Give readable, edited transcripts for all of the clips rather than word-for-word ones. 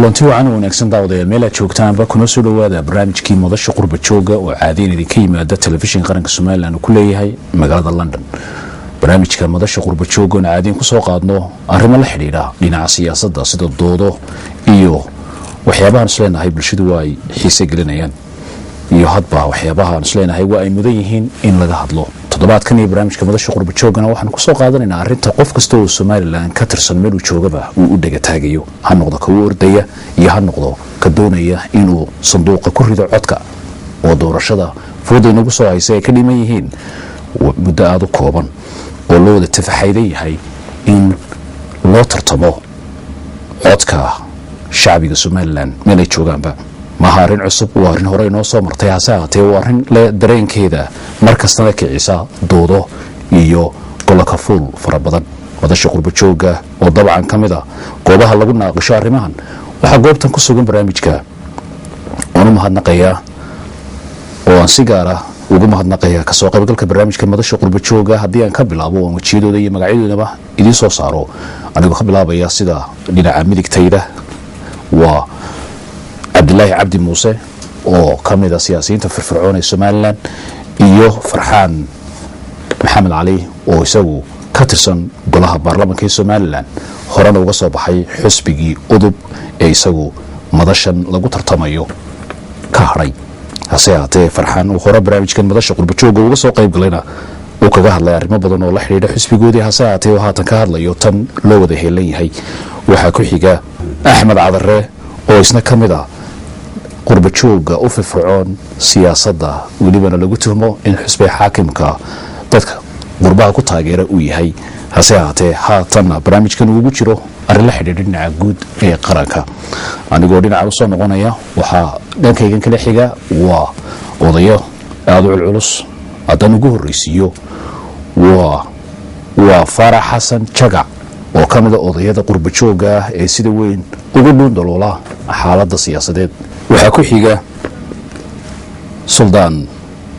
kulanti wacan wanaagsan daawadayaal meel aad joogtaanba kuna soo dhawaada barnaamijkii madasha qurba jooga oo caadiyan idinka yimaada telefishin qaranka Soomaaliland ku leeyahay magaalada London. barnaamijka madasha qurba jooga oo caadiyan ku soo qaadno arrimo la xiriira dhinaca siyaasadda sida doodo iyo waxyaabaha isleenahay bulshadu ay xiise gelinayaan iyo hadba waxyaabaha isleenahay waa ay mudan yihiin in laga hadlo. toddobaadkan iyo barnaamijka madasha qurba joogana waxaan ku soo qaadanaynaa arrinta qof kasta oo Soomaaliland ka tirsan meel uu joogaba uu u dhaga taagayo, ha noqdo ka ordaya iyo ha noqdo ka doonaya inuu sanduuqa ku rido codka oo doorashada fooda inagu soo haysay ka dhiman yihiin muddo aad u kooban oo loo wada tafaxayday yahay in loo tartamo codka shacbiga Soomaaliland meel ay joogaanba. ما هارين عصب وهارين هورين وصو مرتيها ساعتي وهارين لدرين كذا مركز تنك عيسى دودو إيو كل كفول فربضن وهذا الشغل بتشوجه وطبعا كمذا قوبها اللي قلنا قشار رمان وحقوب تنقصوا جنب برامجك ونم هالنقية وانسيجارة وقوم هالنقية كسوق بقول كبرامج كم هذا الشغل بتشوجه هدي أنكبل أبوه وتشيدو دي مقعدو نبه إدي صاروا أنا بخبل أبو ياسدا لنا عملك تيده و عبد الله عبد موسى oo kamida siyaasiyiinta firfircoon ee Soomaaliland iyo Farxaan Maxamed Ali oo isagu ka tirsan golaha baarlamaanka ee Soomaaliland horena uga soo baxay xisbigii udub ee isagu madashan lagu tartamayo ka haray hase ahaatee Farxaan uu hore barnaamijkan madasha qurba jooga uga soo qayb galayna uu kaga hadlay arrimo badan oo la xiriira xisbigoodii hase ahaatee haatan ka hadlayo tan loo wada heelan yahay. waxa ku xiga Axmed Cadare oo isna kamida qurba jooga u firfircoon siyaasadda waliba lagu tuhmo in xisbi xaakimka dadka qurbaha ku taageera uu yahay hase ahaatee haatan barnaamijkan ugu jiro arrin la xiriira dhinaca guud ee qaranka. anigoo dhinaca u soo noqonaya waxa dhankaygan kala xiga waa odayo aad u culus adan ugu horeysiyo waa Farax Xasan Jagac oo kamida odayada qurba jooga ee sida weyn ugu dhundaloola xaaladda siyaasadeed. waxa ku xiga Suldaan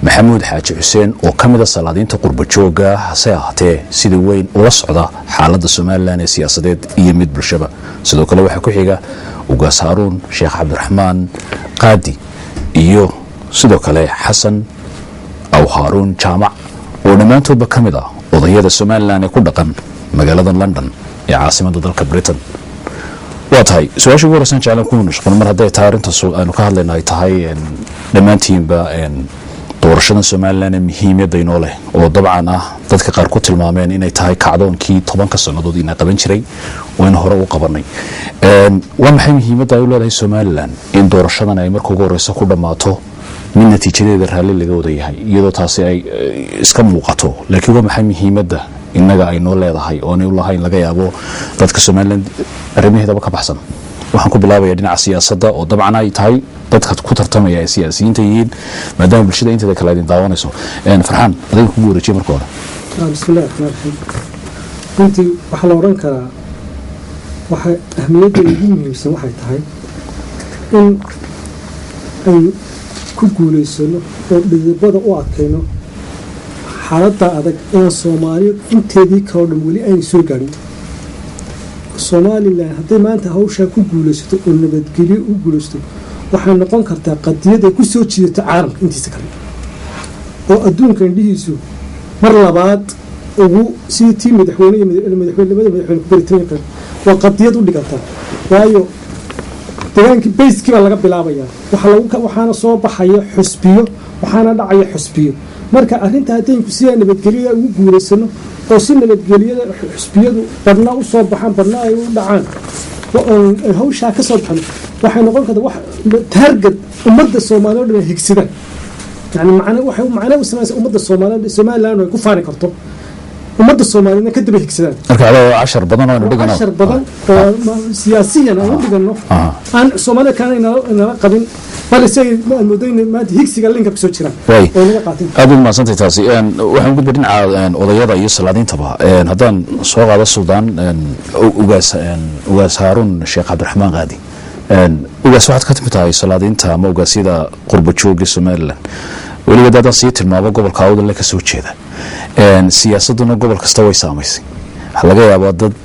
Maxamuud Xaaji Xuseen oo kamida salaadiinta qurba jooga hase ahaatee sida weyn ula socda xaaladda Soomaaliland ee siyaasadeed iyo mid bulshada. sidoo kale waxa ku xiga Ugaas Haruun Sheekh Cabdiraxmaan Qaadi iyo sidoo kale Xasan aw Haruun Jaamac oo dhamaantoodba kamida odayada Soomaaliland ee ku dhaqan magaalada London ee caasimadda dalka Britain. واتهاي سؤال شو ورثنا جعلنا كون نشقون مرة هذا تارنت أنو كهذا لنا يتهاي دمانتين با دورشنا Soomaaliland مهمة دينوله وطبعا ذاتك قاركوت المامين إن يتهاي كعدون كي طبعا كسرنا ضدينا قبل شري وين هرا وقبرني ومحي مهمة دينوله Soomaaliland إن دورشنا نايمر كوجوريسا كودا ماتو من نتيجة الرحلة اللي جودي هاي يدو تاسي إسكام وقته لكن ومحي مهمة ده innaga ay noo leedahay oo ay u lahayn laga yaabo dadka Soomaaliland arrimaheeda ka baxsan. waxaan ku bilaabayaa dhinaca siyaasadda oo dabcan ay tahay dadka ku tartamaya siyaasiyiinta yihiin maadaama bulshada inteeda kala idin daawanayso. Farxaan adiga ku guurajay marka hore. bismillaah intii waxa la oran karaa waxa ahmiyadda ugu muhiimsan waxay tahay in ay ku guuleysano oo dhibada u adkayno xaaladda adag ee Soomaaliya inteedii kala dhan wali ay soo gaarin. Soomaaliland haddii maanta hawsha ku guulaysato oo nabadgelyo u guulaysato waxay noqon kartaa qadiyad ay ku soo jiidato caalamka intiisa kale oo adduunka indhihiisu mar labaad ugu sidii madaxweyne Britain waa qadiyad u dhigata waayo deegaanka bayskiiba laga bilaabayaa waxaana soo baxaya xusbiyo waxaana dhacaya xusbiyo. marka arrinta haddii ku sii nabadgelyo ugu guuleysano oo si nabadgeliyada xusbiyadu barna u soo baxaan barna ay u dhacaan oo hawsha ka soo baxan waxay noqon kartaa wax target ummadda Soomaaliyeed ee higsidan yani macna u sameeyay ummadda Soomaaliland ay ku faani karto ummadda Soomaaliyeed ka dib higsidan. marka ada 10 badan oo dhigano 10 badan oo siyaasiyan oo dhigano aan Soomaaliya kan inala qabin balse moodayna maanta higsiga linka ku soo jira oo laga qaatin aad ma santay taasi waxaan gudbin dhinaca odayada iyo salaadiintaba haddaan soo qaado Suldaan Ugaas Haruun Sheekh Cabdiraxmaan Qaadi ugaas waxaad ka timid tahay salaadiinta ama ugaasyada qurba jooga Soomaaliland waliba dad si tilmaamo gobolka awdal ka soo jeeda siyaasaduna gobol kasta way saameysay laga yaabo dad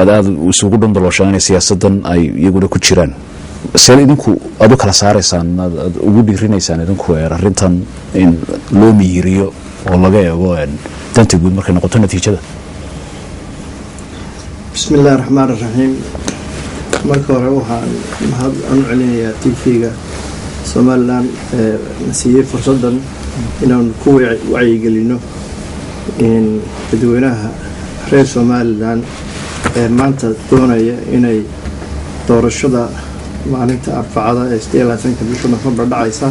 aad isugu dhundalooshaan siyaasadan ay iyaguna ku jiraan seel idinku adu kala saaraysaan ugu dhiirinaysaan idinku arrintan in loo miyiriyo oo laga eego danta guud markay noqoto natiijada bismillahi raxmaani raxiim marka hore waxaan mahad u celinayaa TV-ga Somaliland nasiiyay fursadan inaan ku wacyigelino in dadweynaha reer Somaliland maanta doonaya inay doorashada maalinta Arbacada ee 18 bisha November dhacaysa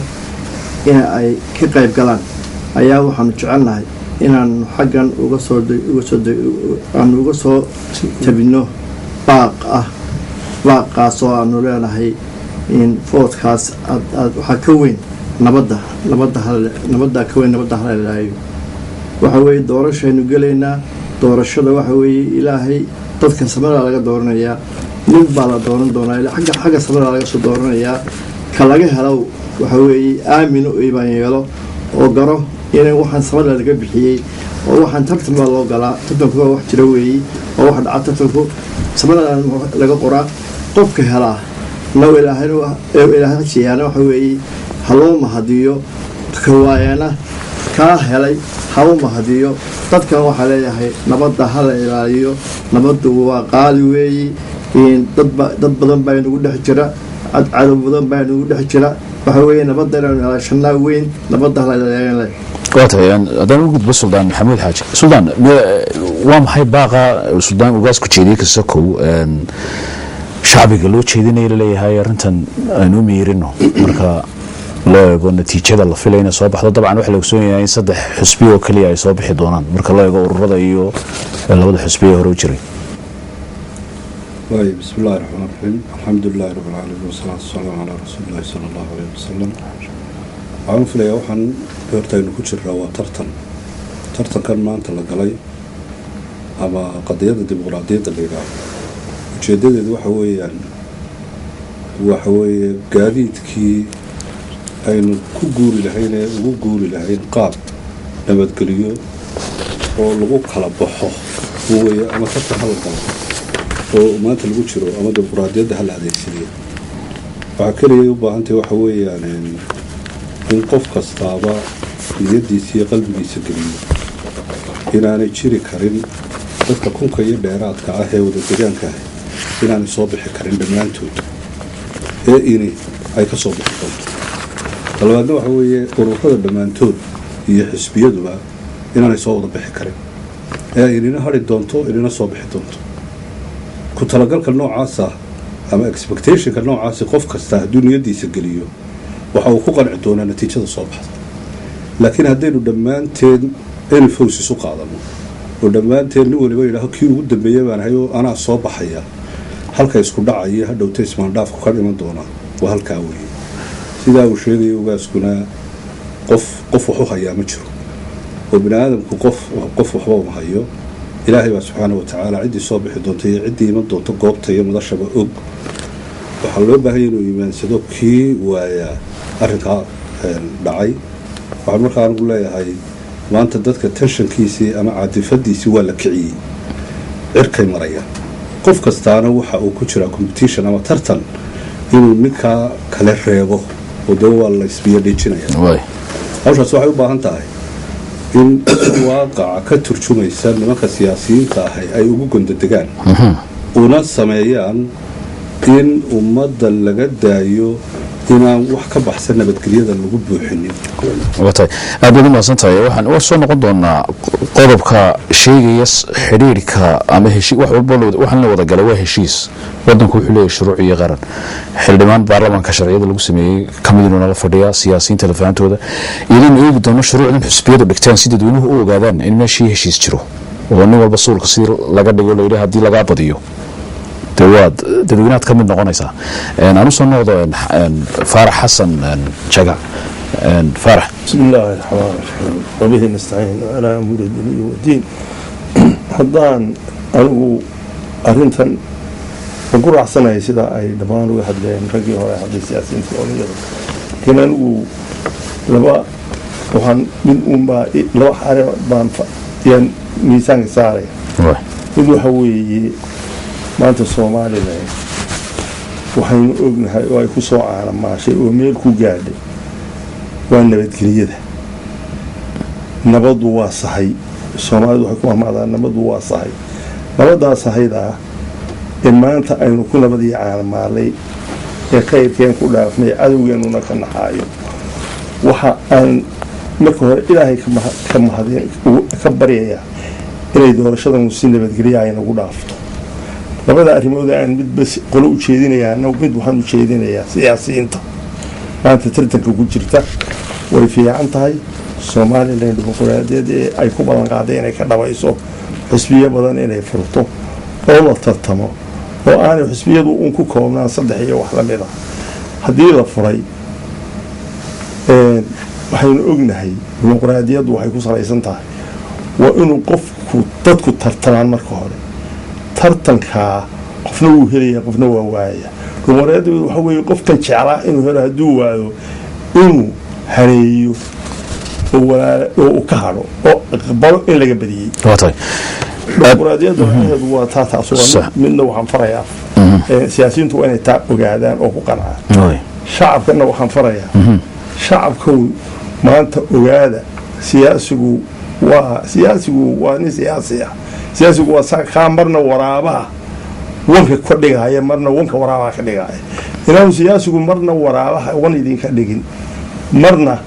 in ay ka qayb galaan ayaa waxaan jecelnahay inaan xaggan uga soo tabino baaqaas oo aanu leenahay in foodkaas waxaa ka weyn nabadda ka weyn nabadda halelaayo waxa weeye doorashaynu gelaynaa doorashada waxa weeye ilaahay dadkan samada laga dooranayaa nin baa la dooran doonaa xagga samada laga soo dooranayaa ka laga helo waxa weeye aamino iibaan yeelo oo garo inay waxaan samada laga bixiyey oo waxaan tartan baa loo galaa tartanku waa wax jira weeye oo wax dhaca tartanku samada laga qoraa qofka helaa لو إلهي شيئا وحوي هلو مهديو كوايانا كاهلي هلو مهديو تذكر وحلي هي نبض هلا إلهيو نبض وقالوي إن ضد بدن بين وجود حجرة عدو بدن بين وجود حجرة وحوي نبض على شناوين نبض هلا إلهي قاطع يعني هذا موجود بس سلطان محمود حاج سلطان وام حي باقة سلطان وقاس كتشيديك السكو shacbiga loo jeedinaya leeyahay arintan aanu miirino marka loo eego natiijada la filayna soo baxdo dabcan waxa la ogsoon yahay in saddex xisbi oo kaliya ay soo bixi doonaan marka loo eego ururada iyo labada xisbi ee hore u jiray waayo bismillaahir rahmaanir rahiim alxamdulillahi rabbil aalamiin wasalaatu wasalaamu calaa rasuulillahi sallallahu alayhi wasallam waxaan filayaa waxaan hortaynu ku jiraa waa tartankan maanta la galay ama qadiyada dimuqraadiyadda la yiraahdo ujeedadeedu waxa weeye gaadiidkii aynu ku guuri lahayn ee ugu guuri lahayn qaab nabadgeliyo oo lagu kala baxo weeye ama tartan hal galo oo maanta lagu jiro ama dimuqraadiyadda hal adeegsanayo waxa kaliya u baahan tahay waxa weeyaan in qof kastaaba niyadiisa iyo qalbigiisa geliyo inaanay jiri karin dadka kunka iyo dheeraadka ah ee wada deegaanka ah inaanay soo bixi karin dhammaantood ee ini ay ka soo bixi doonto talabaadna waxa weeye ururada dhammaantood iyo xisbiyaduba inaanay soo wada bixi karin ee inina hari doonto inina soo bixi doonto ku talagalka noocaasa ama expectationka noocaasi qof kasta hadduu niyadiisa geliyo waxa uu ku qanci doonaa natiijada soo baxda laakiin haddaynu dhammaanteen enfows isu qaadano oo dhammaanteen nin waliba yidhaaho kii ugu dambeeyey baan ahay oo anaa soo baxaya halka isku dhacaya hadhowta ismaandhaafku ka dhiman doonaa waa halkaa weeye sidaa uu sheegaya ugaaskuna qof wax u hayaa ma jiro oo bini aadamku qof waxba uma hayo ilaahay baa subxaanahu watacaala ciddii soo bixi doonta iyo ciddii iman doonto goobta iyo madashaba og waxaa loo baahanya inuu iimaansado kii waayaa arrinkaa dhacay waxaan markaa anigu leeyahay maanta dadka tenshankiisii ama caadifadiisii waa la kiciyey cirkay marayaan qof kastaana waxa uu ku jiraa competition ama tartan inuu ninkaa kale reebo oo dee waa la isbiyo dhiijinaya hawshaas waxay u baahan tahay in waaqaca ka turjumaysa nimanka siyaasiyiinta ahay ay ugu gondadegaan una sameeyaan in ummadda laga daayo inaan wax ka baxsan nabadgelyada lagu buuxinin aad baad u mahadsantahay waxaan soo noqon doonaa qodobka sheegaya xidhiirka ama wax walba waxaan la wada galay waa heshiis wadanku wuxuu leeyahay shuruuc iyo qaran xildhibaan baarlamaanka sharciyada lagu sameeyey kamidina nala fadhiya siyaasiyiinta lafahantooda idin eegi doono shuruucdan xisbiyadu dhigtaan si dadweynuhu u ogaadaan in meeshii heshiis jiro oo nin walba suulka si laga dhigo la yidhi haddii lagaa badiyo dadweynaad ka mid noqonaysaa aan u soo noqdo faarax xasan jaga faarax بسم الله الرحمن الرحيم وبه نستعين على أمور الدنيا والدين haddaan anigu arintan ugu raacsanahay sida ay dhammaan uga hadleen raggii hore hadday siyaasiyiinta ooniyada laakiin anigu waxaan mid unbaa laba xare baan yaan miisaanka saaraya mid waxa weeye maanta Soomaaliland waxaynu ognahay oo ay ku soo caanamaashay oo meel ku gaadhay waa nabadgelyada. nabadu waa sahay, soomaalidu waxay ku mahmaadaan nabadu waa sahay. nabadaa sahaydaa in maanta aynu ku nabadii caanamaalay ee khayrkeen ku dhaafnay cadowgeenuna ka naxaayo, waxa aan marka hore ilaahay ka baryayaa inay doorashadan si nabadgelya ay nagu dhaafto. labada arrimood aan midba qolo u jeedinayaa, mid waxaan u jeedinayaa siyaasiyiinta maanta tartanka ku jirta. way fiican tahay Somaliland dimuqraadiyadeed ee ay ku badan qaadeen inay ka dhabayso xisbiyo badan inay furto oo la tartamo, oo aan xisbiyadu uun ku koobnaan 3 iyo wax la mid ah. haddii la furay waxaynu ognahay dimuqraadiyaddu waxay ku salaysan tahay waa inuu qofku dadku tartamaan. marka hore tartankaa qofna wuu helaya qofna waa waaya. dimuqraadiyaddu waxa weeye qofkan jeclaa inuu helo hadduu waayo inuu hareeyo oo ka haro oo aqbalo in laga badiyey. dimuqraadiyaddu waa taas midna waxaan farayaa siyaasiyiintu waa inay taa ogaadaan oo ku qancaan. shacabkana waxaan farayaa shacabku maanta ogaada siyaasigu waa nin siyaasi ah. siyaasigu waa kaa marna waraabaha wanka ka dhigaya marna wanka waraabaha ka dhigaya. inaanu siyaasigu marna waraabaha wan idinka dhigin marna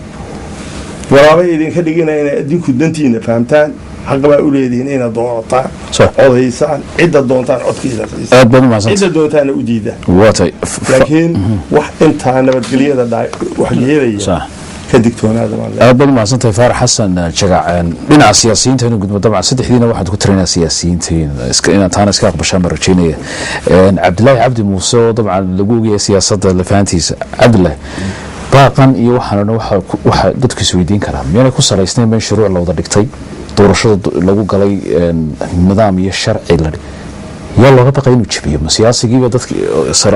waraaba idinka dhigina inay adinku dantiina fahamtaan, xaq baa u leedihiin inaad doorataan codaysaan cidda doontaan codkiisa cidda doontaana u diidaan. laakiin wax intaa nabadgelyada wax yeelaya ka digtoonaada. aad baad mahadsantahay Faarax Xasan Jagac. dhinaca siyaasiyiinta inuu gudbo dabcan saddexdiina waxaad ku tirinaa siyaasiyiintiin inaan taana iska aqbashaan baan rajaynaya. Cabdilaahi Cabdi Muuse oo dabcan lagu ogyahay siyaasadda lafaantiisa. Cabdilaahi baaqan iyo waxaan waxa dadku is weydiin karaan miyay ku salaysnayn in shuruuc loo wada dhigtay doorashada lagu galay nidaam iyo sharci la yaa looga baqay inuu jabiyo siyaasigiiba dadka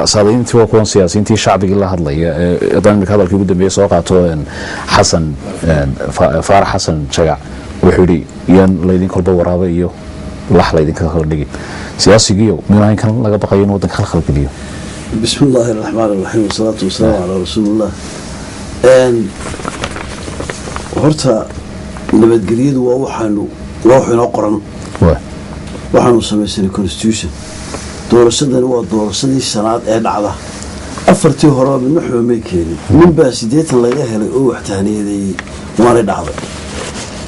saadayntii waa kuwan siyaasiyiintii shacbiga la hadlaya haddaan marka hadalkii ugu dambeeyay soo qaato xasan Faarax Xasan Jagac wuxuu yidhi yaan laydin kolba waraaba iyo lax laydinka kala dhigin siyaasigiiyo miyaan kan laga baqay inuu wadanka khalkhal geliyo. بسم الله الرحمن الرحيم والصلاة والسلام على رسول الله. horta nabadgelyadu waa waxaanu qoran waxaanu samaysanay constitution. doorashadani waa doorashadii shanaad ee dhacda. afartii hore midna xoomay keenin, ninbaa 80 laga helay oo wax tahniyadeeyay waana dhacday.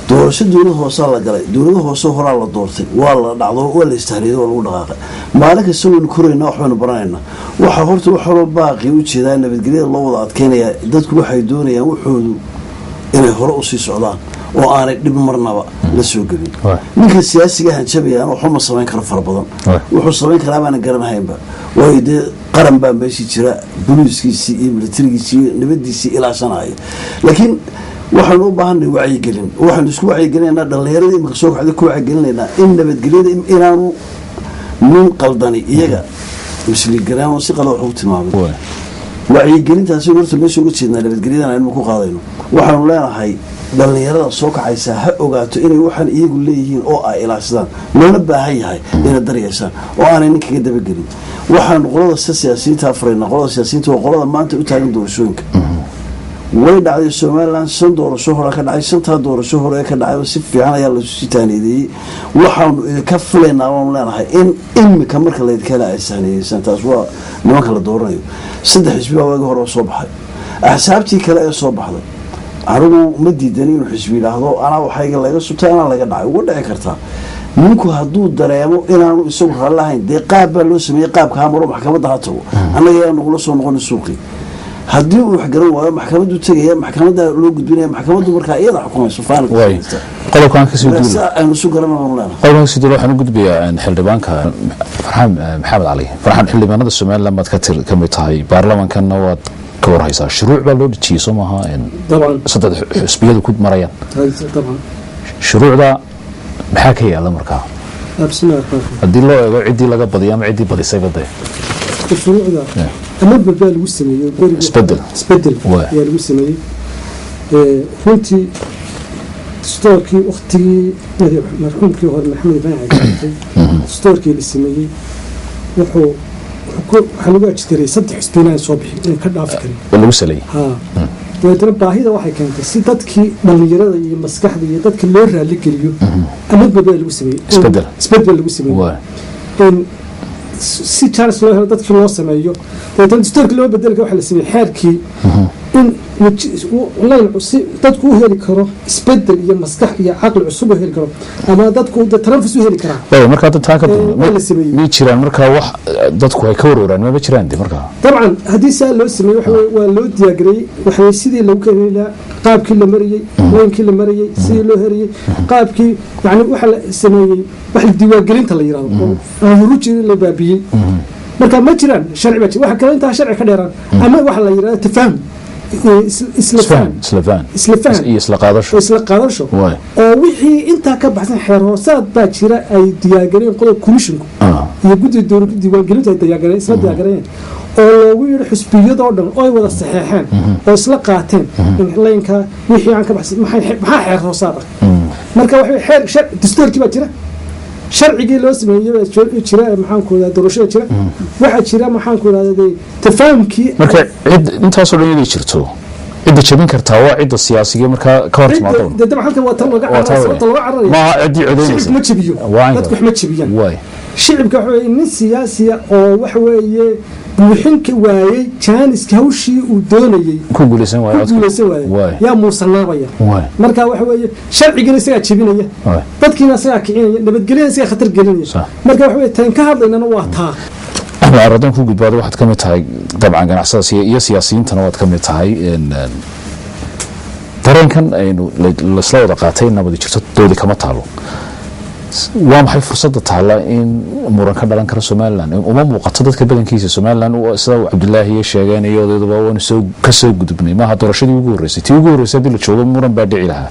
doorasho dowlad hoose la galay, dowlad hoose horaa la doortay, waa la dhacdo waa la istahriido oo lagu dhaqaaqay. maalin kasta waynu korayna waxaanu baranayna waxa horta wax walba baaqi u jeedaa nabadgelyada loo wada adkeynaya. dadku waxay doonayaan wuxoodu inay hore u sii socdaan oo aanay dhib marnaba la soo gelin. ninka siyaasiga hanjabayaan wuxuu ma samayn karo far badan, wuxuu samayn karaa baan garanahaynba. way de qaran baa meeshii jira, booliiskiisii iyo militarigiisii iyo nabadiisii ilaashanaya. laakiin waxaan u baahanay wacyigelin. waxaan isku wacyigelinaynaa dhalinyarada imika soo kacday ku wacyigelinaynaa in nabadgelyada inaanu nin qaldani iyaga misligaraan si qalad wax u tilmaamay. wacyigelintaasi horta meesha uga jeednaa nabadgelyada aynu ku qaadayno. waxaanu leenahay dhalinyarada soo kacaysa ha ogaato inay waxaan iyagu leeyihiin oo ay ilaashadaan, loona baahan yahay inay daryeeshaan oo aanay ninkaga dabagelin. waxaanu qolada siyaasiyiinta afrayna. qolada siyaasiyiinta waa qolada maanta u taagan doorashooyinka. way dhacday Somaliland 5 doorasho hore ka dhacay, 5 doorasho hore ka dhacay si fiican ayaa la soo taaneeyay. waxaanu ka filaynaa oo leenahay in imika marka la kala aysanaysan taas waa nimanka la dooranayo. 3 xisbi waa hore soo baxay, axsaabtii kale ee soo baxday anigu ma diidan inuu xisbi yiraahdo ana waxayga laga sutay ana laga dhacay uga dhici kartaa. ninku hadduu dareemo inaanu isagu ralahayn dee qaab baa loo sameeyay, qaabka amaro maxkamadda ha tago annaga ayaa nagula soo noqon suuqii. haddii uu wax garan waayo maxkamaddu tagaya, maxkamadda loo gudbinaya, maxkamaddu markaa iyada xukumayso faanka qodobkan ka soo duulay aynu soo garanayno qodobkan ka soo duulay waxaan u gudbiyaa xildhibaanka Farxaan Maxamed Cali. Farxaan xildhibaanada Somaliland baad ka mid tahay, baarlamaankanna waad ka warhaysaa. shuruuc baa loo dhijiyay Soomaha طبعا saddex xisbiyadu ku marayaan. طبعا shuruucda maxaa ka yaala markaa بسم الله الرحمن الرحيم. haddii loo eego ciddii laga badiyay ama ciddii badisay badde الشروع أما بدأ المستمعين isbedel يا المستمعين كنتي ستوركي أختي مرحوم كي هو محمد بن عبد ستوركي المستمعين وحو waxaa lagu ajtiray 3 xisbi inay soo bixin inay ka dhaafi karin lagu salay dabeetana baahida waxay keentay si dadkii dhallinyarada iyo maskaxda iyo dadka loo raali geliyo amad badal lagu sameeyey isbedel lagu sameeyey si chance loo helo dadkii loo sameeyo dabeetana dastuurka loo bedelka waxa la sameeyey xeerkii in online si dadku u heli karo isbedel iyo maskax iyo caqli cusub u heli karo ama dadku tarafus u heli karaa marka dadka ka ma jiraan marka wax dadku ay ka warwaraan ma jiraan marka طبعا hadii saa loo sameeyo waa loo diyaariyay waxa sidii lagu keenay qaabkii la mariyay waynkii la mariyay sidii loo heriyay qaabkii yani waxa la sameeyay wax diiwaangelinta la yiraahdo oo ruujii la baabiyay marka ma jiraan sharci ba waxa kale inta sharci ka dheeraan ama waxa la yiraahdo tafahum isla qaadasho oo wixii intaa ka baxsan xeer hoosaad baa jira ay diyaargareen qodob commissionku iyo guddiga diiwaangelinta ay diyaargareen isla diyaargareen oo loogu yiri xusbiyadoo dhan oo ay wada saxeexeen oo isla qaateen in leenka wixii aan ka baxsan maxaa xeer hoosaad marka waxa xeer dastuurkii baa jira sharcigii loo sameeyay jira maxaan ku raadin doorashada jira waxa jira maxaan ku raadin tafahamkii marka intaas oo dhan inay jirto cid jabin kartaa waa cid siyaasiga marka ka hor timaado dadka halkan waa tan laga cararaya ma cidi codeynaysa ma jabiyo dadku ma jabiyaan shicibka waxa weeye nin siyaasiya oo waxa weeye buuxinka waayay jaaniska hawshii uu doonayay ku guuleysan waayay yaa muusanaabaya marka waxa weeye sharcigiina isaga jabinaya dadkiina isaga kicinaya nabadgelyada isaga khatar gelinaya marka waxa weeye tan ka hadlaynana waa taa aradan ku gudbaado waxaad ka mid tahay dabcan ganacsada iyo siyaasiyiintana waad ka mid tahay dareenkan aynu lasla wada qaatay nabadi jirto doodi kama taalo waa maxay fursadda taala in muran ka dhalan kara Soomaaliland uma muuqato dadka badankiisa Soomaaliland oo sida Cabdullaahi iyo sheegeen iyadoodaba waan ka soo gudubnay ma doorashadii ugu horeysay bil joogo muran baa dhici lahaa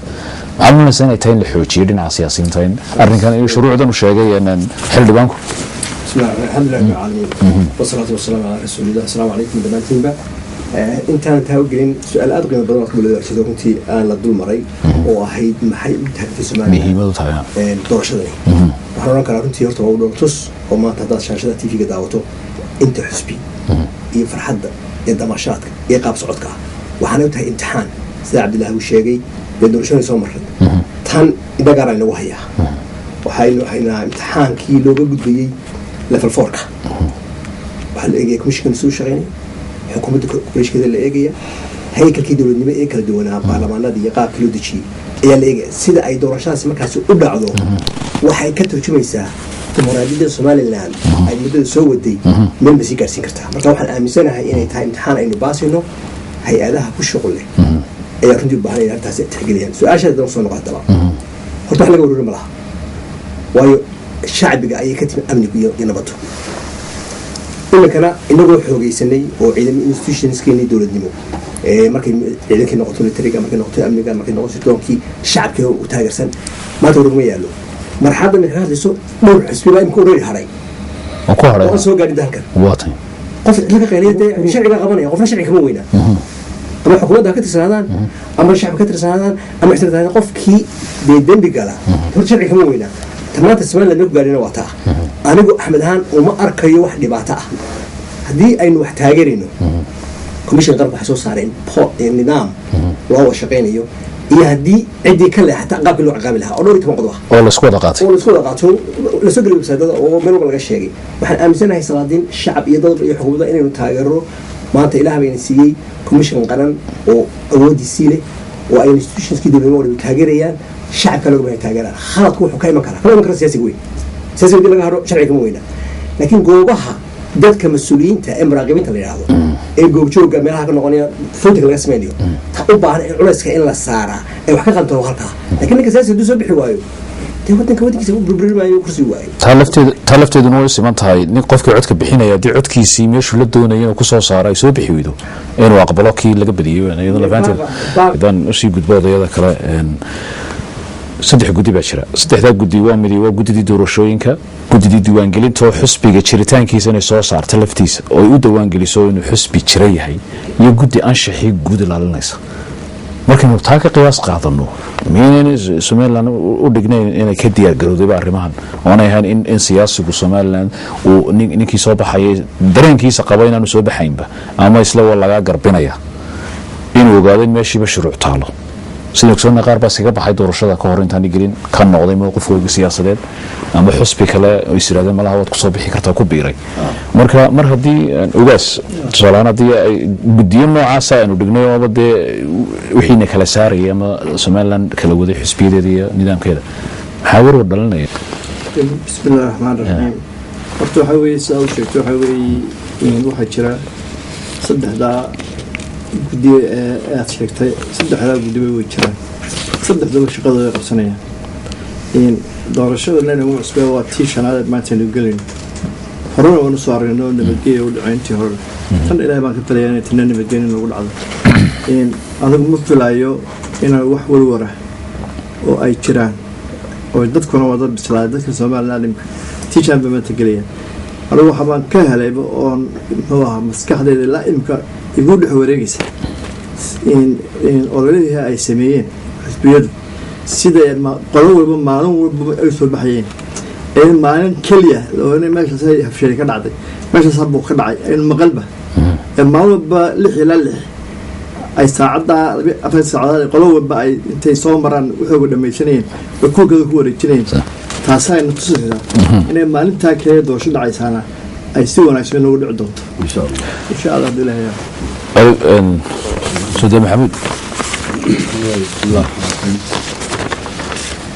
waxaan leeyahay inay tahay la xoojiyo dhinaca siyaasiyiinta arrinkan iyo shuruucdan uu sheegay xildhibaanku الحمد لله رب العالمين والصلاة والسلام على رسول الله السلام عليكم دمانتين با intaan taa ugelin su-aal aad qiimo badan ku leedahay runtii aan la dul maray oo ahayd maxay u tahay Soomaaliya doorashadani waxaan oran karaa runtii horta waa u dhowr tus oo maanta haddaad shaashada TV-ga daawato inta xusbi iyo farxadda iyo damashaadka iyo qaab socodka waxaana u tahay imtixaan sida Cabdullaahi uu sheegay ee doorashada soo maray tan idagaar ay nagu hayaa waxaynu haynaa imtixaankii looga gudbiyey level 4ka waxa la eegay commission soo shaqeynay xukuumadda korishkeeda la eegaya hay'adkii dawladnimo ee kala duwanaa baarlamaanada iyo qaabkii loo dejiyay ayaa la eegay sida ay doorashadaasi markaas u dhacdo waxay ka turjumaysaa dimuqraadiyadda Soomaaliland ay muddada soo waday meel basi gaarsiin kartaa marka waxaan aaminsanahay inay tahay imtixaan aynu baasino hay'adaha ku shaqo leh ee runtii u baahan inay taasi tixgeliyaan su'aashaada soo noqotaba horta laga wareero malaha waayo shacbiga ayay ka timi amniga iyo nabadda inkana inagoo xoogaysanay oo ciidan institutionskeeni dawladnimo markay ciidankii noqoto militariga markay noqoto amniga markay noqoto sirdonkii shacabka u taageersan maanta warma yaalo marxaladda markay hadlayso dhowr xisbiba imka urari haray oo soo gaadhi dalkan qof laga qeyliyay sharciga qabanaya qofna sharci kama weyna ama xukuumadda ka tirsanaadaan ama shacabka ka tirsanaadaan ama ixtiraamada qofkii dembi gala horta sharci kama weyna tamaanta Soomaaliland ku gaarina waa taa anigu Axmed ahaan uma arkayo wax dhibaato ah hadii aynu wax taageerino commission qarab waxa soo saareen nidaam loo shaqeynayo iyo hadii cidii kale xataa qaabka loo ciqaabi lahaa oo dhowr toban qodob oo la isku wada qaatay la soo galay website-da oo meel walba laga sheegay waxaan aaminsanahay salaadiin shacab iyo dad iyo xukuumadda inaynu taageero maanta ilaahay bayna siiyay commission qaran oo awoodiisii leh oo ay institutionskii dawladnimo taageerayaan shacabka lagu baahan taageeraan khaladku wuxuu ka iman karaa siyaasiga weyn siyaasiga laga haro sharciga ma weyna laakiin goobaha dadka mas'uuliyiinta ee muraaqibiinta la yiraahdo ee goobjooga meelaha ka noqonaya fulinta laga sameeyo ta u baahan in culayska in la saara ay wax ka qanto halka laakiin ninka siyaasiga soo bixi waayo wadanka wadkiisa uu burburinaayo kursi waayo taa lafteeduna way siman tahay nin qofkii codka bixinaya haddii codkiisii meeshuu la doonaya inuu kusoo saaro ay soo bixi weydo inuu aqbalo kii laga badiyey iyadoo lafaanteed haddaan usii gudbo odayada kale saddex guddi baa jira saddexdaa guddi waa mid waa guddidii doorashooyinka guddidii diiwaangelinta oo xusbiga jiritaankiisa inay soo saarta laftiisa oo ay u diiwaangeliso inuu xusbi jira yahay iyo guddi anshaxii guud ilaalinaysa markaynu taa ka qiyaas qaadano miyaynan somalilan u dhignayn inay ka diyaargarowdayba arrimahan oonay ahayn in siyaasigu somalilan uu ninkii soo baxayay dareenkiisa qaba inaanu soo baxaynba ama isla waa lagaa garbinaya inuu ogaado in meeshiiba shuruuc taalo sida ogsonna qaar baa iskaga baxay doorashada ka hor intaani gelin ka noqday mowqifkooda siyaasadeed ama xusbi kale oo is yidhahdeen malaha waad kusoo bixi kartaa ku biiray marka mar haddii ogaas tusaalehaan haddii ay guddiyo noocaasa aynu dhignay ooba dee wixiina kala saarayay ama somalilan kala waday xusbiyadeeda iyo nidaamkeeda maxaa warwar dhalinaya bismillahi raxmaan raxiim horta waxaa weeye sidaa u sheegto waxaa weeye waxaa jira saddexdaa guddiyo ee aad sheegtay saddexdaa guddiba way jiraan saddexdaba shaqadooda qabsanayaan doorashada nagu cusbe waa tii shanaad maanta aynu gelayno horena waanu soo aragnay oo nabadgeeya u dhacay intii hore tan ilaahay baan ka talayaa inay tina nabadgeyn nagu dhacdo anigu ma filaayo inaan wax warwara oo ay jiraan oo dadkuna waa dad bislaaday dadka somaliland imka tii shaan bay maanta gelayaan anigu waxbaan ka helayba oon muxuu ahaa maskaxdeeda ilaa imka igu dhex wareegaysa ololihii ay sameeyeen xisbiyadu sida qolo walba maalin walba ay soo baxayeen ee maalin keliya loona meeshaas ay habsheeri ka dhacday meeshaas habuu ka dhacay aynu maqalba ee maalin walba 6 ilaa 6 ay saacadda 4 saacadood qolo walba ay intay soo maraan wuxuu dhamaysanayeen oo kookada ku wareejinayeen taasay nutusaysaa inay maalintaa kale doorasho dhacaysaana ay si wanaagsan ugu dhici doonto insha Allah bilaha سيدي محمود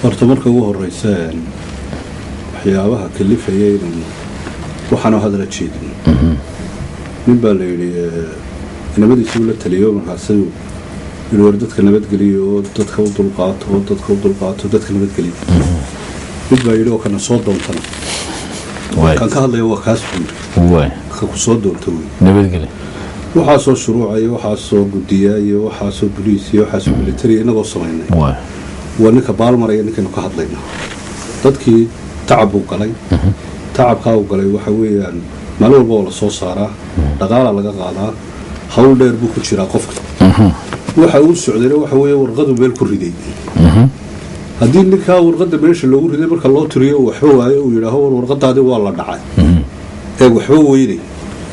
horta marka ugu horeysa waxyaabaha kalifayay waxaan hadal jeedin nin baa la yiri nabadiisu la taliyo markaasuu inuu dadka nabadgeliyo oo dadka u dulqaato dadka nabadgeliyo mid baa yiri oo kana soo doontana kan ka hadlayo waa kaas way ka ku soo doonto nabadgeliyo waxaa soo shuruucay waxaa soo gudiyay waxaa soo booliis iyo waxaa soo military inagoo sameynay waa ninka baalmaraya ninkaynu ka hadlaynaa dadkii tacab uu galay tacabkaa uu galay waxa weeyaan maalin walba oo la soo saaraa dhaqaalaa laga qaadaa hawl dheer buu ku jiraa qofka waxa uu socdayna waxa weeye warqadu meel ku riday haddii ninkaa warqada meesha loogu riday marka loo tiriyo waxba waaye uu yidhaaho warqadaadii waa la dhacay ee waxba weynay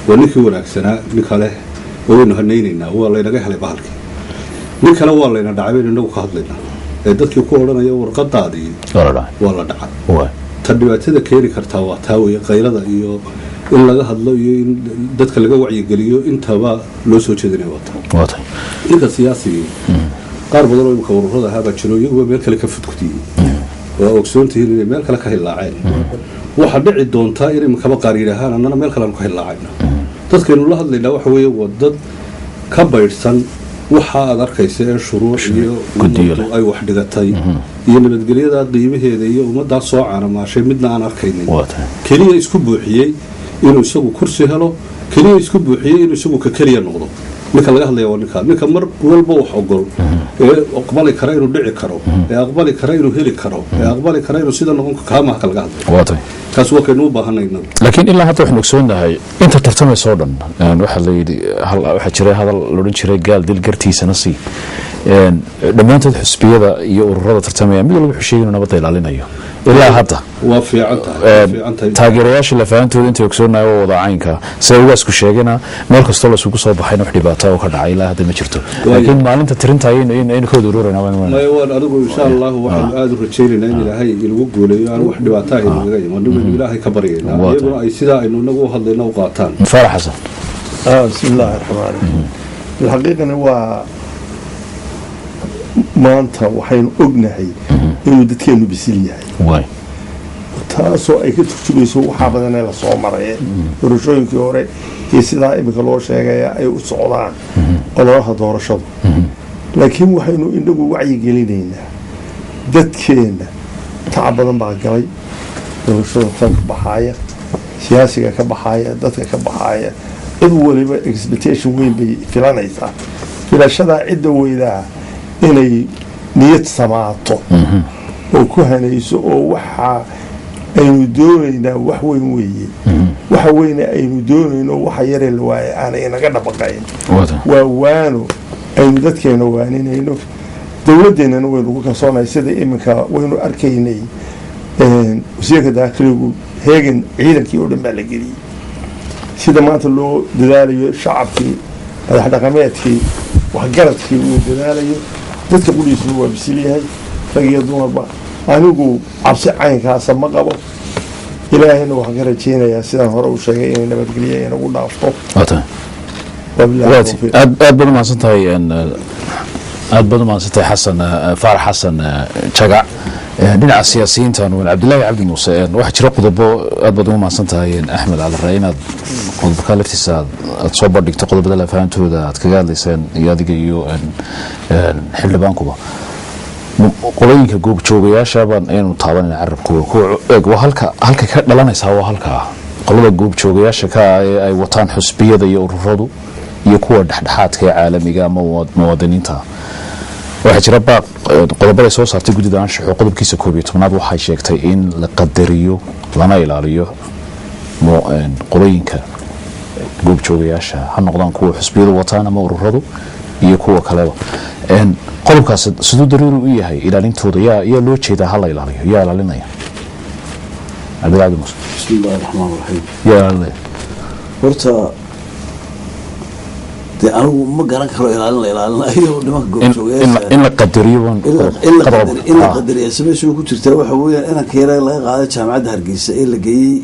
waa ninkii wanaagsanaa ninka leh waynu hanaynaynaa waa laynaga helay bahalkii nin kale waa layna dhacay baynu inagu ka hadlaynaa ee dadkii ku odhanaya warqadaadii waa la dhacay ta dhibaatada keeni kartaa waa taa weye qaylada iyo in laga hadlo iyo in dadka laga wacyigeliyo intaba loo soo jeedinaya waa taa ninka siyaasigii qaar badan oo imka ururada ahaabaa jiro iyaguba meel kale ka fudkudiyey waa ogsoontihiin inay meel kale ka hilaaceen waxaa dhici doontaa in imkaba qaar yidhaahaan annana meel kaleanu ka hilaacayna dadkaynu la hadlaynaa waxa weeye waa dad ka baydhsan waxa aad arkaysa ee shuruuc iyo ummadu ay wax dhigatay iyo nabadgelyada qiimaheeda iyo ummaddaa soo caanamaashay midna aan arkaynin keliya isku buuxiyey inuu isagu kursi helo keliya isku buuxiyey inuu isagu ka keliya noqdo ninka laga hadlaya waa ninka mar walba wax ogol ee aqbali kara inuu dhici karo ee aqbali kara inuu heli karo ee aqbali kara inuu sida noqon kaamaha ka laga hadlayo kaas waa kaynu u baahanayna laakiin ilaa hadda waxaan ogsoonahay inta tartamaysa oo dhan waxa la yidhi waxa jiray hadal la odhan jiray gaal dil gartiisana sii dhammaantood xusbiyada iyo ururada tartamaya mid walba wuxuu sheegay inuu nabadda ilaalinayo ilaa hadda waa fiicantahay taageerayaasha lafaantooda intay ogsoonahay oo wada caynka sida ugaasku sheegana meel kastoo laysugu soo baxayna wax dhibaato oo ka dhacay ilaa hadda ma jirto laakiin maalinta tirinta ayaynu ka wada uruurayna waan adigu insha Allah waxaan aad u rajaynaynaa in ilaahay inagu guuleeyo aan wax dhibaato ah inaga iman ilaahay ka baryeena iyaguna ay sidaa aynu inagu hadlayna u qaataan farax xasan bismillaahi raxmaani raxiim bilxaqiiqana waa maanta waxaynu ognahay inuu dadkeenu bisil yahay taasoo ay ka turjumayso waxaa badanee lasoo maray doorashooyinkii hore iyo sidaa iminka loo sheegaya ay u socdaan ololaha doorashadu laakiin waxaynu inagu wacyigelinaynaa dadkeenna tacab badan baa galay doorashada tan ka baxaaya siyaasiga ka baxaaya dadka ka baxaaya cid waliba expectation weyn bay filanaysaa filashadaa cidda weydaa inay niyad samaato oo ku hanayso oo waxa aynu doonaynaa wax weyn weeye waxa weyne aynu doonayno waxa yaree la waaye aanay inaga dhabaqayn waa waano aynu dadkeena waaninayno dowladeennana waynu ku kalsoonahay sida iminka waynu arkaynay wasiirka daakiligu heegan ciidankii oo dhan baa la geliyey sida maanta loo dadaalayo shacabkii madax dhaqameedkii waxgaradkii uu dadaalayo dadka quliisuna waa bisil yahay rag iyo dumarba anigu cabsi caynkaasa ma qabo ilaahayna waxaan ka rajeynayaa sidaan hore u sheegay inay nabadgelya inagu dhaafto aad baad umahadsantahay xasan faarax xasan jagac dhinaca siyaasiyiintan cabdilaahi cabdi muuse waxaa jira qodobo aad baad ugu mahadsantahay axmed calire inaad qodobka laftiisa aad soo bandhigto qodobada lafahamtooda aad kaga hadlayseen iyo adiga iyo xildhibaankuba qolooyinka goobjoogayaashabaan aynu taabanayna carabkooda kuwa eeg waa halka ka dhalanaysaa waa halkaa qolada goobjoogayaasha ka ee ay wataan xusbiyada iyo ururadu iyo kuwa dhexdhexaadka ee caalamiga ama muwaadiniinta waxaa jira baaq qodobaday soo saartay guddida anshaxo qodobkiisa 11aad waxay sheegtay in la qadariyo lana ilaaliyo qolooyinka goobjoogayaasha ha noqdaan kuwa xusbiyada wataan ama ururadu iyo kuwa kaleba qodobkaas siduu daruuri u yahay ilaalintooda yaa loo jeedaa ha la ilaaliyo yaa ilaalinaya cabdilaahi muuse bismillahi raxmaan raxiim yaa ilaalinaya horta dee anigu ma garan karo ilaalinayo nimanka goobjoogayaasha in la qadariyo in la qadariya sameysuu ku jirtaa waxa weeyaan inanka yara laga qaaday jaamacadda hargeysa ee la geeyey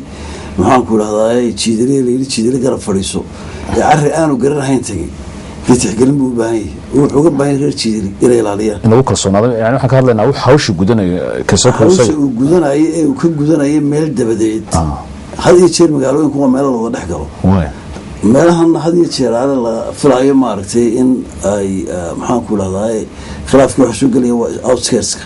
maxaanku idhahdaa jiidare layidhi jiidare garab fadhiiso ee carri aanu garanahayn tegey dee tixgelin buu u baahan yahay wuxuu uga baahan yahay reer jiidari inay ilaaliyaan in lagu kalsoonaado yani waxaan ka hadlaynaa hawsha gudanayo hawsha uu gudanayo ee uu ka gudanayo meel dabadeed had iyo jeer magaalooyinku waa meelo looga dhex galo meelahan had iyo jeer ale la filayo maaragtay in ay maxaanku idhahdaa khilaafkii waxa soo gelaya waa outskirtska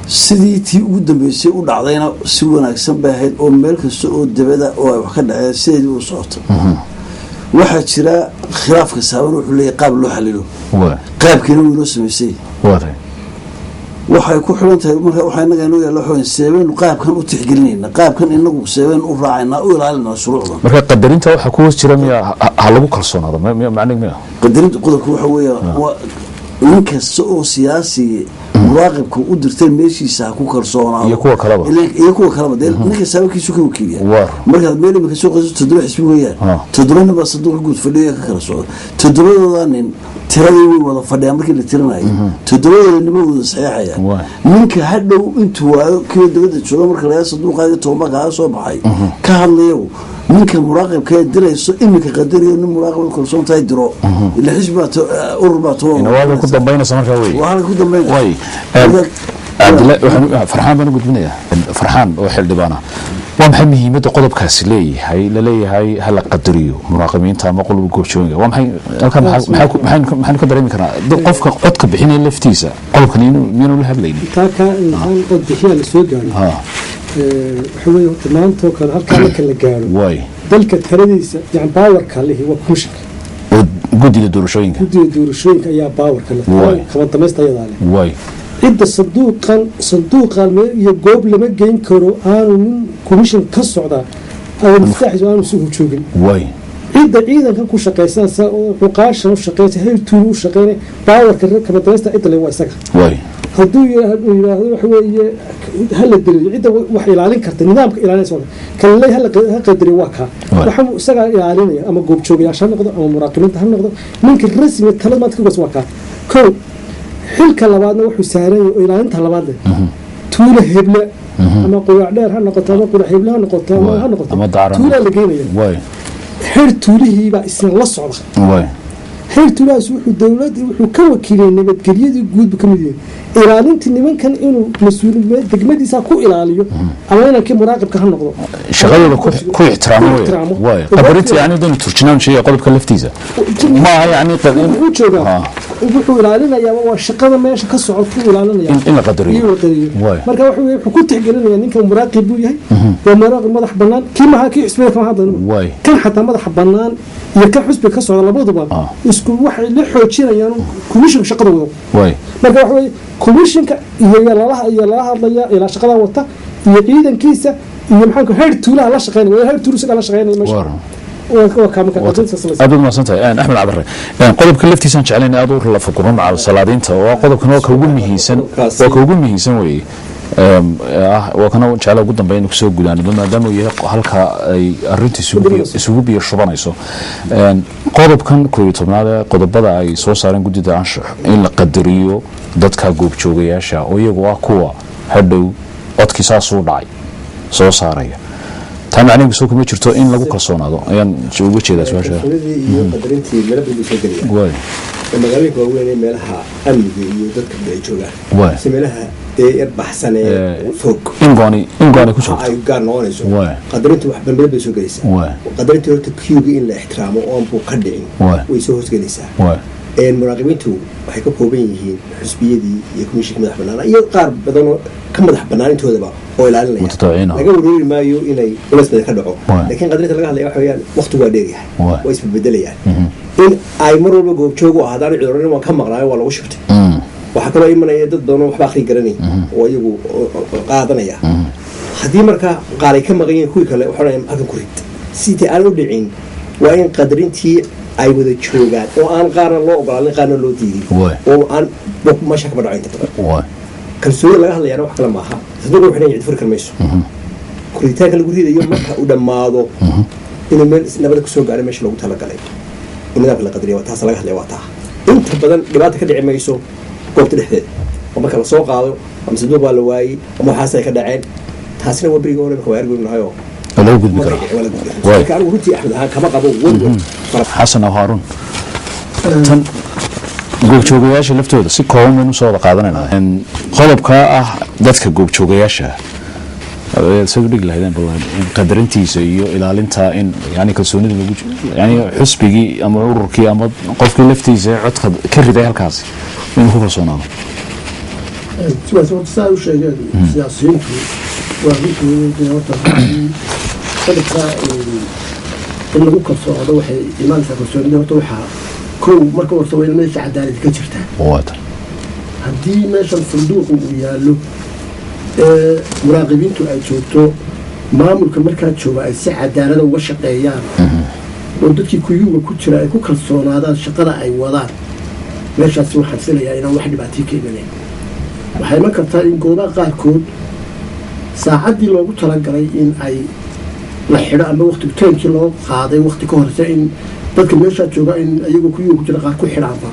sidii tii ugu dambeysay u dhacdayna si wanaagsan bay ahayd oo meel kasta oo dabada oo ay wax ka dhaceen sideedii u socota waxaa jira khilaafka saaban wuxuu leeyahay qaab loo xalilo qaabkiina wuu inoo samaysay waxay ku xiran tahay marka waxaa inaga inoo yaalla xoogin seebeynu qaabkan u tixgelinayna qaabkan inagu seebeynu u raacayna u ilaalinaa shuruucda marka qadarinta waxa ku hoos jira miya ha lagu kalsoonaado macnihiisu miya qadarinta qodobka waxa weeya nin kasta oo siyaasi muraaqibka u dirtay meeshiisa ha ku kalsoonaado iyo kuwa kaleba dee ninka saabakiisu ka wakiiliya markaad meel imika soo qayso 7 xisbi weeyaan 7 nin baa sanduuqa guud fadhiya ka kala socda 7dooda nin tiradii way wada fadhiyaan markii la tirinayo 7dooda nima wada saxeexayaan ninka hadhow intuu waayo kii dawladda jooga marka laga sanduuqaaga tooma ka soo baxay ka hadlayo ninka muraaqibka ee dirayso imika qadariyo nin muraaqib kalsoon tahay diro ila xisbiga ururba too waa ku dambeynaysa marka way waa ku dambeynaysa way farxaan baan gudbinayaa farxaan oo xildhibaana waa maxay muhiimadda qodobkaasi leeyahay la leeyahay hala qadariyo muraaqibiinta ama qolba goobjooga waa maxay halkan maxaan ka dareemi karnaa qofka codka bixinaya laftiisa qodobkan miyanu la hadlaynin taaka intaan cod bixiyaa la soo gaaro waxa weeye horta maantoo kale halkaa marka la gaaro dalka taladiisa yani baawarka lihi waa kushak guddida doorashooyinka ayaa baawarka leh kama damaysta ayadaa leh cidda sanduuqan iyo goob lama geyn karo aanu nin commission ka socdaa ama mustaaxiis aanu si joogin cidda ciidankan ku shaqaysanaysa oo xuqaashan u shaqeysa heertuun u shaqeynay baawarka kama damaysta cidda le waa isaga hadduu yidhaahdo waxa weeye hala dariyo cidda wax ilaalin karta nidaamka ilaalinaysa kaley ha qadariyo waa kaa waxa isagaa ilaalinaya ama goobjoogayaasha ha noqdo ama muraaqibiinta ha noqdo ninka rasmiga talad maanta ka goos waa kaa kow xilka labaadna wuxuu saaran yahay oo ilaalinta labaad leh tuula heble ama qurac dheer ha noqoto ama qurac heble ha noqoto ama ha noqoto tuula la geenaya xeer tuulihiibaa isna la socda xeer tuulahaas wuxuu dowladda wuxuu ka wakiilay nabadgelyadii guudba ka mid yahay ilaalintii nimankan inuu mas-uuliyad degmadiisa ku ilaaliyo ama inankii muraaqibka ha noqdo shaqadooda ku ixtiraamo way qadarinta yani danu turjinaan shay qodobka laftiisa ma yani uu joogaa wuxuu ilaalinayaa waa shaqada meesha ka socoto ilaalinaya in la qadariyo marka wuxuu ku tixgelinayaa ninka muraaqib buu yahay waa muraaqib madax bannaan kii maha kii xisbiga kama hadlayno kan xataa madaxa bannaan iyo kan xisbiga ka socda labaduba isku waxay la xoojinayaan commission shaqada wado marka waxa weeye commissionka iyo lala hadlaya ilaa shaqada wata iyo ciidankiisa iyo maxaa heer tuulaha la shaqeynaya heer tuulusaga la shaqeynaya meesha aad ma santahay axmed cabare qodobka laftiisaan jeclayn aad u la fukuron maca salaadiinta oo qodobkan waa ka ugu muhiimsan weeye waa kana jecla ugu dambeeya inuu kusoo gudaanido maadaama uu yahay halka ay arrinta isugu biyo shubanayso qodobkan 11aad ee qodobada ay soo saareen guddida anshax in la qadariyo dadka goobjoogayaasha oo iyagu ah kuwa hadhow codkii saas u dhacay soo saaraya taa macnaheedu soo kuma jirto in lagu kalsoonaado ayaan uga jeedaa su'aasha iyo qadarintii meel buu soo geliyay way magaalooyinka waaweyn ee meelaha amniga iyo dadka ay joogaan way si meelaha ee baxsan ee fog ingoni ku joogto ay gaar noqonayso way qadarintii wax bambeed bay soo gelaysaa way qadarintii horta kiyuga in la ixtiraamo oo aan buu ka dhicin way soo hoosgelaysaa way muraaqibiintu waxay ka kooban yihiin xisbiyadii iyo komishinka madax bannaan iyo qaar badan oo ka madax bannaan intoodaba oo ilaalinaya laga wareeri maayo inay culeysbada ka dhaco laakiin qadarinta laga hadlaya waxa weeyaan waqtigu waa dheeryahay waa isbedbedelayaan in ay mar walba goobjoog u ahaadaan ciidan waan ka maqnaayo waa lagu shubtay waxaa kaloo imanaya dad badan oo waxba akhri garanay oo iyagu qaadanaya haddii markaa qaar ay ka maqan yihiin kuwii kale waxaa halkan ku rid sidii aan u dhicin waa in qadarintii ay wada joogaan oo aan qaarna loo ogolaanin qaarna loo diidin oo aan meesha kaba dhaco inta badan kalsooni laga hadlayaana wax kale maaha saddeq wuxuu leeyahay furi karmayso kuritaanka lagu ridayo marka uu dhammaado inuu meel nabad ku soo gaaray meesha loogu talagalay nidaamka la qadariyo waa taas laga hadlaya waa taa inta badan dhibaato ka dhici mayso goobta dhexdeeda oo marka la soo qaado ama saddeq waa la waayey ama waxaas ay ka dhaceen taasina waa beriga hore marka waa argoonahay oo loo gudbi karo way ka runtii axmed ahaan kama qabo xasan oo haarun tan goobjoogayaasha laftooda si kooban baynu soo wada qaadanaynaa qodobka ah dadka goobjoogayaasha soo dhigi lahaydeen qadarintiisa iyo ilaalinta in yani kalsoonida lagu yani xusbigii ama ururkii ama qofkii laftiisa codka ka riday halkaasi inuu ku kalsoonaado saa u sheegeen siyaasiyiintu waa qodobka in lagu kalsoonaado waxay imaanaysaa kalsoonida horta waxaa kow marka horta waa in meesha cadaalad ka jirtaa haddii meeshan sanduuqu uu yaallo muraaqibiintu ay joogto maamulka markaa jooga ay si cadaalada uga shaqeeyaan oo dadkii kuyuuga ku jira ay ku kalsoonaadaan shaqada ay wadaan meeshaasi waxaan filayaa inaan wax dhibaatii ka imanayn waxay iman kartaa in goobaha qaarkood saacaddii loogu talagalay in ay la xidho ama waqtigu taynkii loo qaaday waqti ka horeysa in dadka meeshaa jooga in iyagoo kuyuuga ku jira qaar ku xidhaanba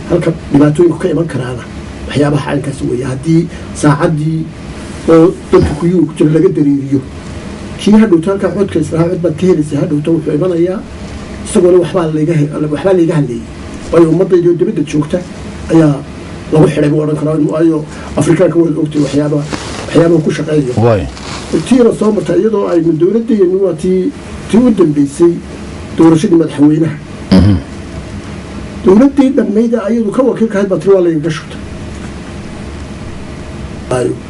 halka dhibaatooyinku ka iman karaana waxyaabaha caynkaas weeye haddii saacaddii oo dadka kuyuuga ku jira laga dareeriyo kii hadhowta halkaa codka islahaa cod baad ka helaysa hadhowta wuxuu imanayaa isagoona waxbaa layga hadleeyey waayo ummadaydio dibadda joogta ayaa lagu xidhay buu odhan karaa waayo afrikaanka waad ogtay waxyaabaha ku shaqeeyo tiina soo marta iyadoo aynu dowladdeenu waa tii u dambeysay doorashadii madaxweynaha dowladdii dhammayda ayadu ka wakiilka ahayd baa tiri waa laygaga shubta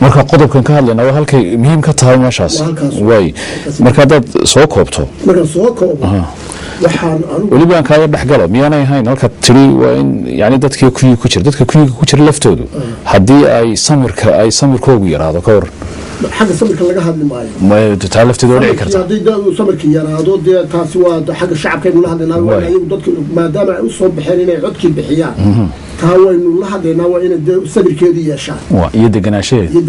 marka qodobkan ka hadlayna waa halkay muhiim ka tahay meeshaas way marka haddaad soo koobto markaan soo koobo waxaan weliba aan kaaga dhexgalo miyaanay ahayn halka tiri waa in yani dadkii kuyuga ku jira dadka kuyuga ku jira laftoodu haddii ay samirkoogu yaraado ka waran xagga samirka laga hadli maayo taa lafteeda waa dhici karta haddii samirka yaraado dee taasi waa xagga shacabkaynu la hadlaynaa waa ayagu dadka maadaama ay u soo baxeen inay codkii bixiyaan taa waynu la hadlaynaa waa inay dee samirkeedii yeeshaan iyo deganaashaheeda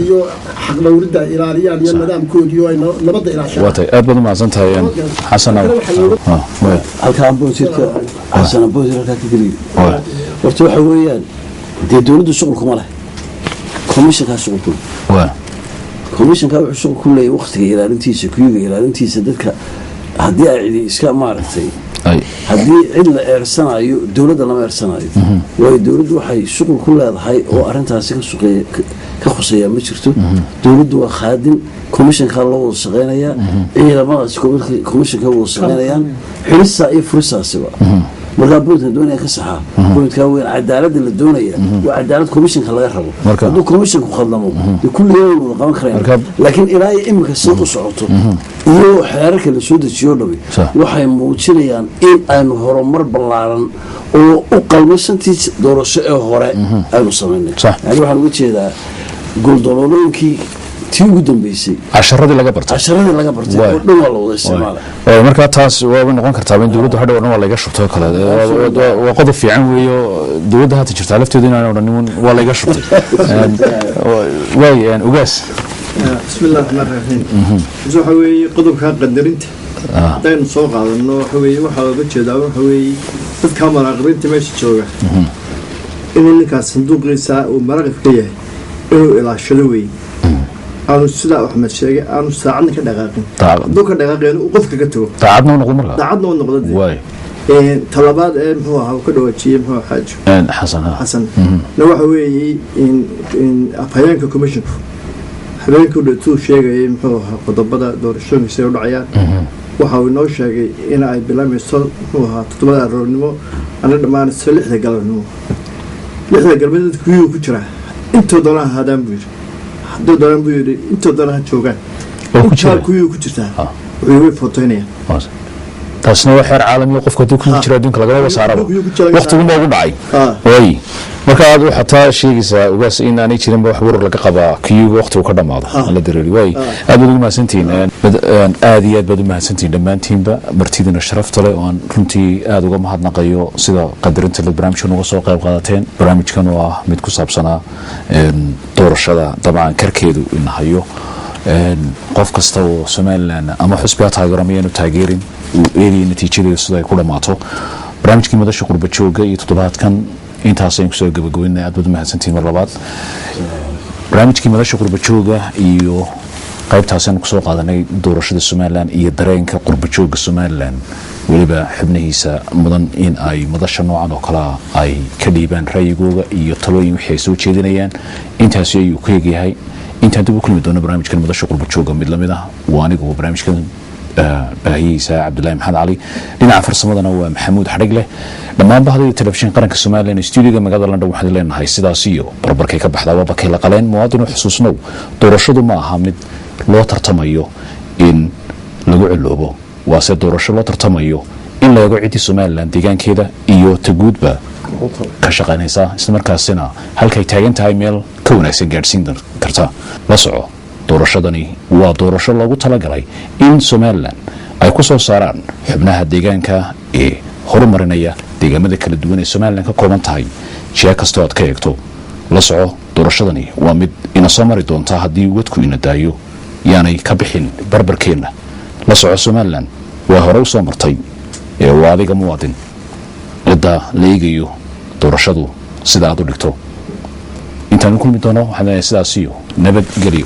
iyo xaqdhowridda ay ilaaliyaan iyo nidaamkoodii oo ay nabadda ilaashaan waa tahay aad baad u mahadsan tahay xasan halkaa boosirka xasan boosir halkaa ka geliyo horta waxa weeyaan dee dowladdu shuqulkuma leh komishankaa shuqulku komishankaa wuxuu shuqul ku leeyahay waqtiga ilaalintiisa kuyuga ilaalintiisa dadka haddii ay cidi iska maaragtay haddii cid la eersanayo dowladda lama eersanayo waayo dowladdu waxay shuqul ku leedahay oo arintaasi ka khuseeyaa ma jirto dowladdu waa khaadim komishankaa loo wada shaqeynayaa ciidamadaas komishanka wada shaqeynayaan xilisaa iyo furisaasiba markaa boodka doonaya ka saxaa boodka weyn cadaaladda la doonaya waa cadaalad komishanka laga rabo hadduu komishanku khaldamo dee kulligeen wada qaban karayna laakiin ilaa iyo iminka sida u socoto iyo xeerarka la soo dejiyo dhabi waxay muujinayaan in aynu horumar ballaaran oo u qalmo shantii doorasho ee hore aynu samaynay yani waxaan uga jeedaa guuldaloolooyinkii tii ugu dambeysay casharadii laga bartay oo dhan waa la wada isticmaalay markaa taas waaba noqon kartaa in dowladdu hadhow dhan waa laga shubtay kale waa qodob fiican weeyo dowladda hadda jirtaa lafteedu inaan odhanin waa laga shubtay waay ugaas bismillahi raxmaan raxiim waxa weeye qodobka qadarinta hadaynu soo qaadano waxa weeye waxaa looga jeedaa waxa weeye dadka maraaqibinta meesha jooga inuu ninkaas sanduuqiisa uu maraaqib ka yahay inuu ilaashado weeye aanu sidaa axmed sheegay aanu saacadna ka dhaqaaqin hadduu ka dhaqaaqeen uu qofka ka tago daacadna u noqdo markaa daacadna u noqdo talabaad muxuu ahaa ka dhawaajiyey muxuu xaajo xasan na waxa weeye afhayeenka commissionku habeenkii dhatuu sheegayay muxuu ahaa qodobada doorashooyinkiisa ay u dhacayaan waxa uu inoo sheegay in ay bilaamayso muxuu ahaa 7 aroornimo ana dhammaanayso 6 galabnimo 6 galbeed dadku ku jira intoo doonaan hadaan buu yiri hadduu doonaan buu yiri intoo doonaan joogaan oo ku jira ku jirtaa way fotoynayaan taasna waa xeer caalami qofka haduu ku jira adduunka laga wada saaraba waqtigu ma ugu dhacay way marka aad xataa sheegaysaa ugaas in aanay jirin wax warar laga qabaa kiyuga waqtigu ka dhamaado la dareeri way aad ugu mahadsantiin aad iyo aad baad u mahadsantiin dhammaantiinba martidina sharafta leh oo aan runtii aad uga mahadnaqayo sida qadarinta la barnaamijkan uga soo qayb qaadateen barnaamijkan oo ah mid ku saabsanaa doorashada dabcan karkeedu in hayo qof kasta oo Soomaaliland ama xusbiga taageeramayaan taageerin uu eegay natiijadeedu sida ay ku dhamaato barnaamijkii madasha qurba jooga iyo toddobaadkan intaas ayaan kusoo gabagabeynay aad baad mahadsantiin mar labaad barnaamijkii madasha qurba jooga iyo qaybtaas aan kusoo qaadanay doorashada Soomaaliland iyo dareenka qurba jooga Soomaaliland waliba xubnihiisa mudan in ay madasha noocan oo kala ay ka dhiibaan ra'yigooda iyo talooyin wixii ay soo jeedinayaan intaas ayuu ku eegyahay inta dib u kulmi doono barnaamijkan madasha qurba jooga mid lamid ah waa anigu barnaamijkan baahiyiisa Cabdullaahi Maxamed Cali dhinaca farsamadana waa Maxamuud Xadhigle dhammaan bahda telefishin qaranka Soomaaliland studio magaalada London waxaan leenahay sidaas iyo barbarkay ka baxdaa waa bakay la qaleen muwaadin xusuusnow doorashadu ma aha mid loo tartamayo in lagu ciloobo waa se doorasho loo tartamayo in la eego cidii Soomaaliland deegaankeeda iyo taguudba ka shaqaynaysa isla markaasina halkay taagan tahay meel ka wanaagsan gaarsiin karta la soco doorashadani waa doorasho loogu talagalay in Soomaaliland ay ku soo saaraan xubnaha deegaanka ee horumarinaya deegaamada kala duwan ee Soomaaliland ka kooban tahay jee kasta oo aad ka eegto la soco doorashadani waa mid ina soo mari doonta haddii wadku ina daayo yaanay ka bixin barbarkeena la soco Soomaaliland waa hore u soo martay ee waa adiga muwaadin cidda la eegayo doorashadu sida aad u dhigto intaan kulmi doono waxaan sidaas iyo nabad geliyo